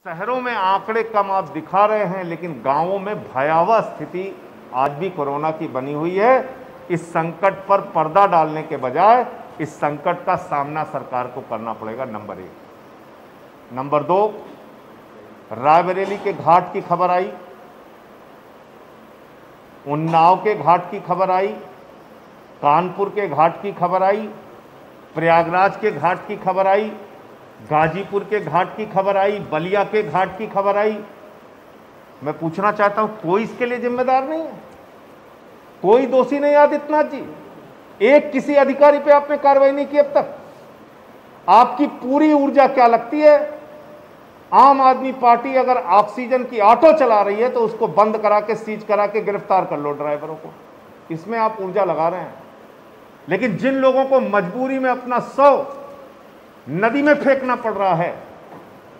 शहरों में आंकड़े कम आप दिखा रहे हैं, लेकिन गांवों में भयावह स्थिति आज भी कोरोना की बनी हुई है। इस संकट पर पर्दा डालने के बजाय इस संकट का सामना सरकार को करना पड़ेगा, नंबर 1। नंबर 2, रायबरेली के घाट की खबर आई, उन्नाव के घाट की खबर आई, कानपुर के घाट की खबर आई, प्रयागराज के घाट की खबर आई, गाजीपुर के घाट की खबर आई, बलिया के घाट की खबर आई। मैं पूछना चाहता हूं, कोई इसके लिए जिम्मेदार नहीं है? कोई दोषी नहीं? आदित्यनाथ जी, एक किसी अधिकारी पे आपने कार्रवाई नहीं की अब तक। आपकी पूरी ऊर्जा क्या लगती है? आम आदमी पार्टी अगर ऑक्सीजन की ऑटो चला रही है तो उसको बंद करा के, सीज करा के गिरफ्तार कर लो ड्राइवरों को। इसमें आप ऊर्जा लगा रहे हैं। लेकिन जिन लोगों को मजबूरी में अपना शव नदी में फेंकना पड़ रहा है,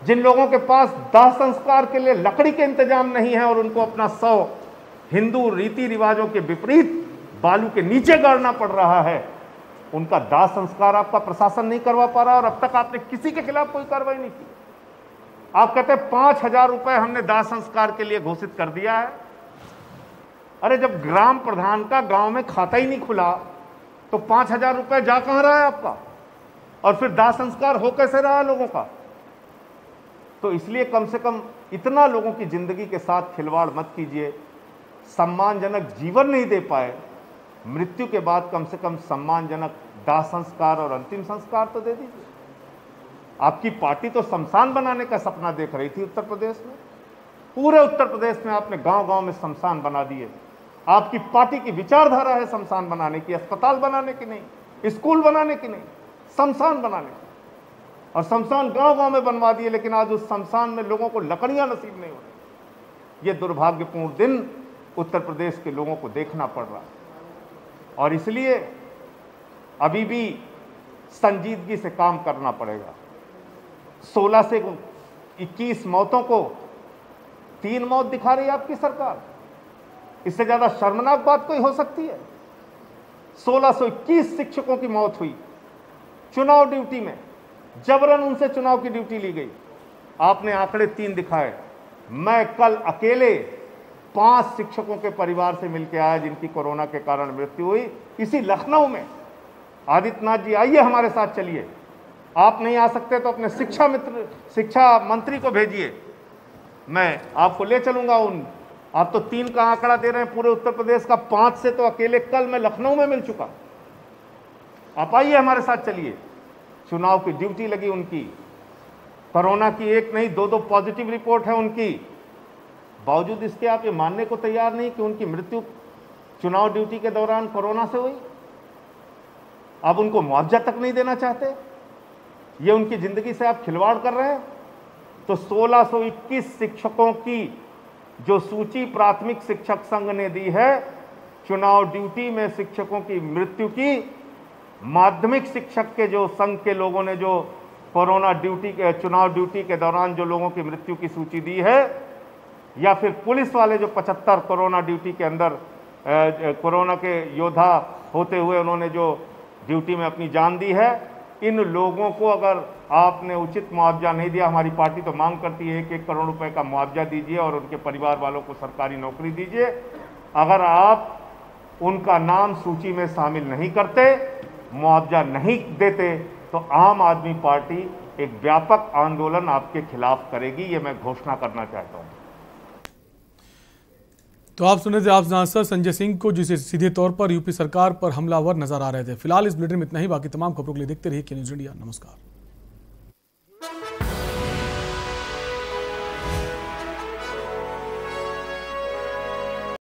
जिन लोगों के पास दाह संस्कार के लिए लकड़ी के इंतजाम नहीं है और उनको अपना शव हिंदू रीति रिवाजों के विपरीत बालू के नीचे गाड़ना पड़ रहा है, उनका दाह संस्कार आपका प्रशासन नहीं करवा पा रहा और अब तक आपने किसी के खिलाफ कोई कार्रवाई नहीं की। आप कहते हैं 5,000 रुपए हमने दाह संस्कार के लिए घोषित कर दिया है। अरे जब ग्राम प्रधान का गांव में खाता ही नहीं खुला तो 5,000 रुपए जा कहां रहा है आपका? और फिर दाह संस्कार हो कैसे रहा है लोगों का? तो इसलिए कम से कम इतना लोगों की जिंदगी के साथ खिलवाड़ मत कीजिए। सम्मानजनक जीवन नहीं दे पाए, मृत्यु के बाद कम से कम सम्मानजनक दाह संस्कार और अंतिम संस्कार तो दे दीजिए। आपकी पार्टी तो शमशान बनाने का सपना देख रही थी उत्तर प्रदेश में। पूरे उत्तर प्रदेश में आपने गांव-गांव में शमशान बना दिए। आपकी पार्टी की विचारधारा है शमशान बनाने की, अस्पताल बनाने की नहीं, स्कूल बनाने की नहीं, शमशान बनाने की। और शमशान गांव-गांव में बनवा दिए, लेकिन आज उस शमशान में लोगों को लकड़ियां नसीब नहीं हो रही। ये दुर्भाग्यपूर्ण दिन उत्तर प्रदेश के लोगों को देखना पड़ रहा है और इसलिए अभी भी संजीदगी से काम करना पड़ेगा। 16 से 21 मौतों को 3 मौत दिखा रही है आपकी सरकार। इससे ज्यादा शर्मनाक बात कोई हो सकती है? 1621 शिक्षकों की मौत हुई चुनाव ड्यूटी में, जबरन उनसे चुनाव की ड्यूटी ली गई। आपने आंकड़े 3 दिखाए। मैं कल अकेले 5 शिक्षकों के परिवार से मिलकर आया जिनकी कोरोना के कारण मृत्यु हुई, इसी लखनऊ में। आदित्यनाथ जी आइए हमारे साथ चलिए। आप नहीं आ सकते तो अपने शिक्षा मंत्री को भेजिए, मैं आपको ले चलूंगा। आप तो 3 का आंकड़ा दे रहे हैं पूरे उत्तर प्रदेश का, 5 से तो अकेले कल मैं लखनऊ में मिल चुका। आप आइए हमारे साथ चलिए। चुनाव की ड्यूटी लगी उनकी, कोरोना की 1 नहीं 2 पॉजिटिव रिपोर्ट है उनकी। बावजूद इसके आप ये मानने को तैयार नहीं कि उनकी मृत्यु चुनाव ड्यूटी के दौरान कोरोना से हुई। आप उनको मुआवजा तक नहीं देना चाहते। ये उनकी जिंदगी से आप खिलवाड़ कर रहे हैं। तो 1621 शिक्षकों की जो सूची प्राथमिक शिक्षक संघ ने दी है, चुनाव ड्यूटी में शिक्षकों की मृत्यु की, माध्यमिक शिक्षक के जो संघ के लोगों ने जो कोरोना ड्यूटी के चुनाव ड्यूटी के दौरान जो लोगों की मृत्यु की सूची दी है, या फिर पुलिस वाले जो 75 कोरोना ड्यूटी के अंदर कोरोना के योद्धा होते हुए उन्होंने जो ड्यूटी में अपनी जान दी है, इन लोगों को अगर आपने उचित मुआवजा नहीं दिया, हमारी पार्टी तो मांग करती है कि 1 करोड़ रुपए का मुआवजा दीजिए और उनके परिवार वालों को सरकारी नौकरी दीजिए। अगर आप उनका नाम सूची में शामिल नहीं करते, मुआवजा नहीं देते, तो आम आदमी पार्टी एक व्यापक आंदोलन आपके खिलाफ करेगी। ये मैं घोषणा करना चाहता हूँ। तो आप सुने थे आप सांसद संजय सिंह को, जिसे सीधे तौर पर यूपी सरकार पर हमलावर नजर आ रहे थे। फिलहाल इस बुलेटिन में इतना ही। बाकी तमाम खबरों के लिए देखते रहिए के न्यूज़ इंडिया। नमस्कार।